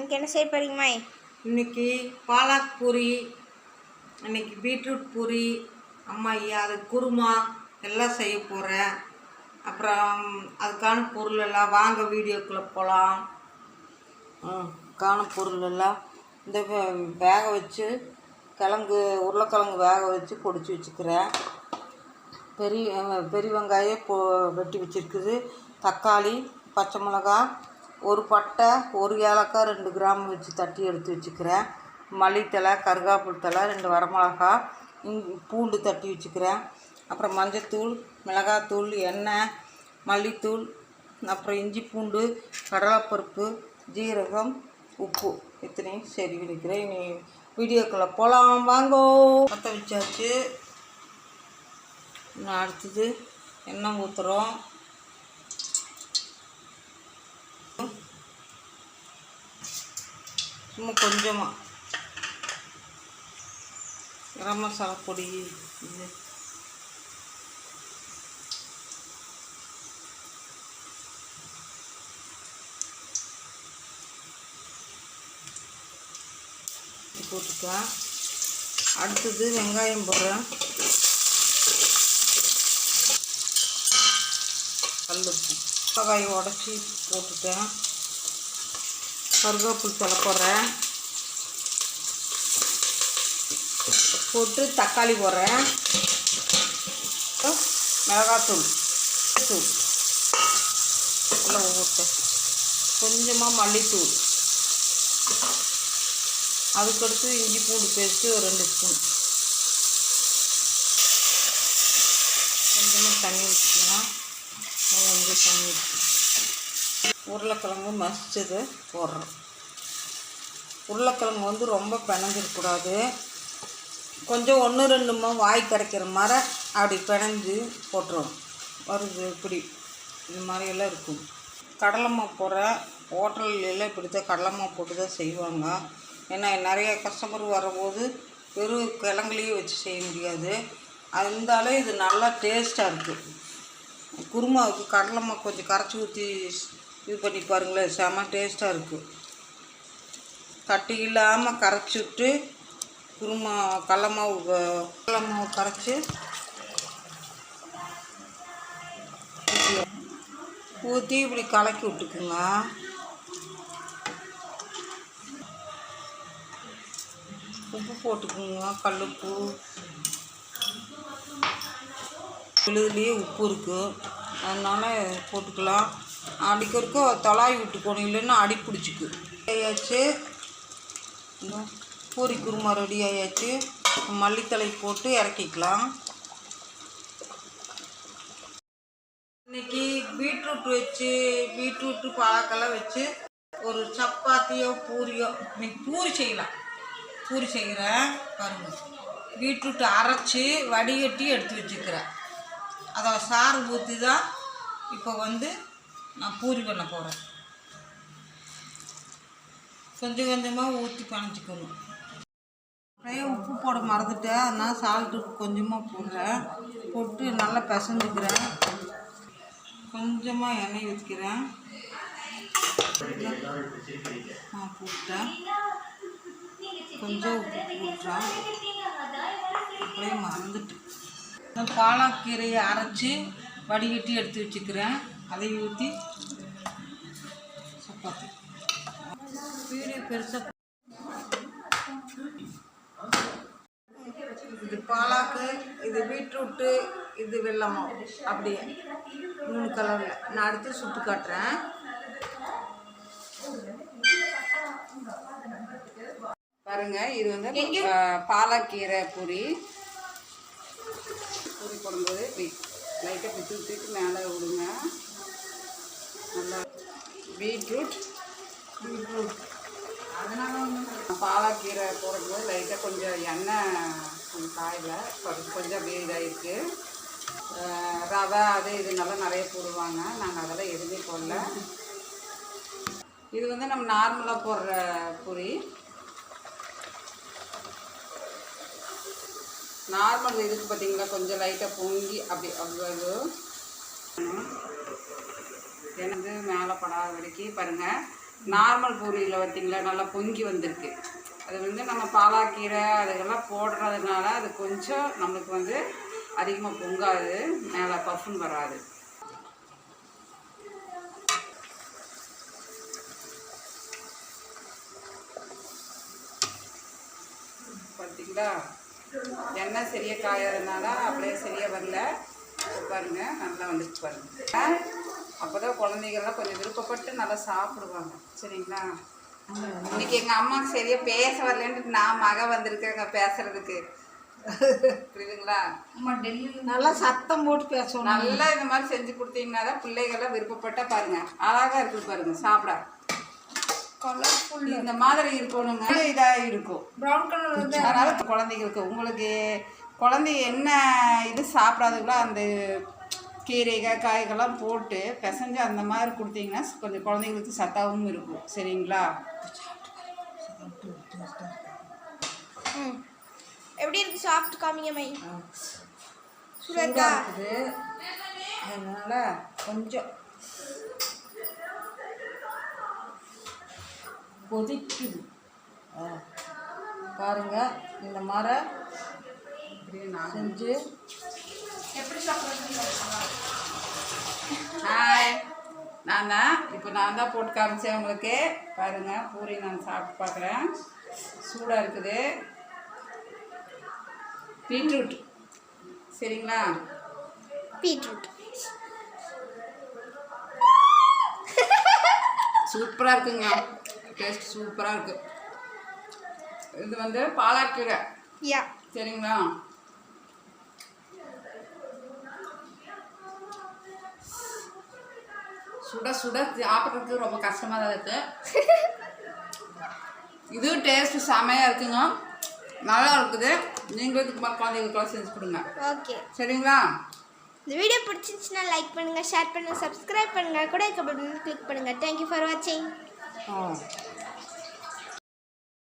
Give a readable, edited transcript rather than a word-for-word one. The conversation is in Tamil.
இன்னைக்கு என்ன செய்ய போறீங்கம்மா? இன்னைக்கு பாலாக் பூரி, இன்னைக்கு பீட்ரூட் பூரி, அம்மா அது குருமா எல்லாம் செய்ய போகிறேன். அப்புறம் அதுக்கான பொருள் எல்லாம் வாங்க வீடியோக்குள்ளே போகலாம். பொருள் எல்லாம் இந்த வேக வச்சு உருளைக்கிழங்கு வேக வச்சு பொடிச்சு வச்சுக்கிறேன். பெரிய வெங்காயம் வெட்டி வச்சுருக்குது, தக்காளி, பச்சை மிளகா, ஒரு பட்டை, ஒரு ஏலக்காய், 2 கிராம் வச்சு தட்டி எடுத்து வச்சுக்கிறேன். மல்லித்தலை, கருகாப்பில் தலை, 2 வரமிளகா, பூண்டு தட்டி வச்சுக்கிறேன். அப்புறம் மஞ்சத்தூள், மிளகாத்தூள், எண்ணெய், மல்லித்தூள், அப்புறம் இஞ்சி பூண்டு, கடலைப்பருப்பு, ஜீரகம், உப்பு இத்தனையும் சரி வைக்கிறேன். இனி வீடியோக்குள்ளே போகலாம் வாங்கோ. பற்ற வச்சாச்சு. இன்னும் அடுத்தது எண்ணெய் ஊற்றுறோம். சும்மா கொஞ்சமாக கரம் மசாலா பொடி இது போட்டுக்கலாம். அடுத்தது வெங்காயம் போடுறேன். கல்லுப்பு, மிளகாயை உடச்சி போட்டுட்டேன். கருவேப்பில் தலை போடுறேன், போட்டு தக்காளி போடுறேன். மிளகாத்தூள் எல்லாம் ஊற்றேன். கொஞ்சமாக மல்லித்தூள், அதுக்கடுத்து இஞ்சி பூண்டு பேஸ்ட்டு ஒரு 2 ஸ்பூன். கொஞ்சமாக தண்ணி ஊற்றிக்கலாம். கொஞ்சம் தண்ணி ஊற்றி உருளைக்கிழங்கு மசிச்சதை போடுறோம். உருளைக்கிழங்கு ரொம்ப பிணைஞ்சிடக்கூடாது. கொஞ்சம் 1-2 வாய் கிடைக்கிற மாதிரி அப்படி பிணைஞ்சு போட்டுருவோம். வருது இப்படி இந்த மாதிரியெல்லாம் இருக்கும். கடலைமாவு போடுறேன். ஹோட்டல்லாம் இப்படி தான் கடலைமாவு போட்டு தான் செய்வாங்க. ஏன்னா நிறைய கஸ்டமர் வரும்போது வெறும் கிழங்குலேயே வச்சு செய்ய முடியாது. இருந்தாலும் இது நல்லா டேஸ்ட்டாக இருக்குது. குருமாவுக்கு கடலைமாவு கொஞ்சம் கரைச்சி ஊற்றி இது பண்ணி பாருங்களேன், செம டேஸ்ட்டாக இருக்குது. கட்டி இல்லாமல் கரைச்சி விட்டு கடலைமாவு கரைச்சி ஊற்றி இப்படி கலக்கி விட்டுக்குங்க. உப்பு போட்டுக்குங்க, கல்லுப்பு. விழுதுலேயே உப்பு இருக்குது, அதனால் போட்டுக்கலாம். அடிக்கிறதுக்கு தொலாவி விட்டுக்கணும், இல்லைன்னா அடி பிடிச்சிக்கு. ஆயாச்சு, பூரி குருமா ரெடி ஆயாச்சு. மல்லித்தலை போட்டு இறக்கிக்கலாம். இன்றைக்கி பீட்ரூட்டு பாலக்கெல்லாம் வச்சு ஒரு சப்பாத்தியோ பூரியோ இன்னைக்கு பூரி செய்யலாம். பூரி செய்கிறேன் பாருங்கள். பீட்ரூட்டு அரைச்சி வடிகட்டி எடுத்து வச்சுக்கிறேன். அதை சாறு ஊற்றி தான் இப்போ நான் பூரி பண்ண போகிறேன். கொஞ்சம் கொஞ்சமாக ஊற்றி பனைச்சிக்கணும். நிறைய உப்பு போட மறந்துட்டேன், அதனால் சால்ட்டு கொஞ்சமாக போடுறேன். போட்டு நல்லா பிசைஞ்சுக்கிறேன். கொஞ்சமாக எண்ணெய் ஊற்றிக்கிறேன். போட்டேன். கொஞ்சம் உப்பு போட்டுறேன். அப்படியே மறந்துட்டு பாலாக்கீரையை அரைச்சி வடிகட்டி எடுத்து வச்சுக்கிறேன். அதை ஊற்றி சப்பாத்தி வீடியோ பெருசாக. இது பாலாக்கு, இது பீட்ரூட்டு, இது வெல்லமாவு, அப்படியே 3 கலரில். நான் அடுத்து சுட்டு காட்டுறேன். பாருங்கள், இது பாலாக்கீரை பூரி போடும்போது லைட்டாக பிச்சு மேலே விடுங்க. நல்லா பீட்ரூட் பாலாக்கீரை போடும்போது லைட்டாக கொஞ்சம் எண்ணெய் காயில் கொஞ்சம் அப்படியே இதாகிருக்கு. ரவை அது இது நல்லா நிறைய போடுவாங்க. நாங்கள் அதெல்லாம் எதுவுமே போடல. இது நம்ம நார்மலாக போடுற பூரி. நார்மல் இதுக்கு பார்த்தீங்களா கொஞ்சம் லைட்டாக பொங்கி அப்படி அவ்வளோ எனக்கு மேலே படாத வரைக்கும் பாருங்கள். நார்மல் பூரியில் பார்த்தீங்களா நல்லா பொங்கி வந்திருக்கு. அது வந்து நம்ம பாலாக்கீரை அதுக்கெல்லாம் போடுறதுனால அது கொஞ்சம் நம்மளுக்கு வந்து அதிகமாக பொங்காது, மேலே பஃப்னு வராது. பார்த்தீங்களா, எண்ணெய் சரியாக காயாததுனால அப்படியே சரியாக வரல. பாருங்க நல்லா வந்துட்டு பாருங்க. அப்போ தான் குழந்தைகள்லாம் கொஞ்சம் விருப்பப்பட்டு நல்லா சாப்பிடுவாங்க. சரிங்களா? இன்னைக்கு எங்கள் அம்மாவுக்கு சரியாக பேச வரலன்ட்டு நான் மக வந்திருக்கேங்க பேசுறதுக்கு. புரியுதுங்களா? அம்மா டெல்லி நல்லா சத்தம் போட்டு பேசணும். நல்லா இந்த மாதிரி செஞ்சு கொடுத்தீங்கன்னா தான் பிள்ளைகள்லாம் விருப்பப்பட்டா பாருங்க அழகாக இருக்குது பாருங்க சாப்பிட. இந்த மாதிரி இருக்கணுங்க, இதாக இருக்கும் ப்ரௌன் கலர் வந்து. அதனால குழந்தைங்களுக்கு உங்களுக்கு குழந்தைங்க என்ன இது சாப்பிடாதுங்களோ அந்த கீரைகள் காய்கள்லாம் போட்டு பிசைஞ்சு அந்த மாதிரி கொடுத்தீங்கன்னா கொஞ்சம் குழந்தைங்களுக்கு சத்தாகவும் இருக்கும். சரிங்களா? எப்படி இருக்கு? சாப்பிட்டு காமிங்க மை. சூடாக இருக்குது, அதனால் கொஞ்சம் கொதிக்குது. பாருங்க இந்த மாதிரி செஞ்சு எப்படி சாப்பிட்றது? ஹாய், நான் தான் போட்டு காமிச்சேன் உங்களுக்கு. பாருங்கள் பூரி நான் சாப்பிட்டு பார்க்குறேன். சூடாக இருக்குது. பீட்ரூட் சரிங்களா? பீட்ரூட் சூப்பராக இருக்குங்க, டேஸ்ட் சூப்பராக இருக்குது. இது வந்து பாலாக்கீரை. யா சரிங்களா? சுட சுட சாப்பிட்றதுக்கு ரொம்ப கஷ்டமாக தான் இருக்குது. இது டேஸ்ட்டு செமையாக இருக்குங்க, நல்லா இருக்குது. நீங்களும் குழந்தைங்களுக்கெல்லாம் செஞ்சு கொடுங்க. ஓகே சரிங்களா? இந்த வீடியோ பிடிச்சிருந்துச்சுன்னா லைக் பண்ணுங்கள், ஷேர் பண்ணுங்கள், சப்ஸ்கிரைப் பண்ணுங்கள், கூட இருக்க பட்டனை கிளிக் பண்ணுங்கள். தேங்க்யூ ஃபார் வாட்சிங்.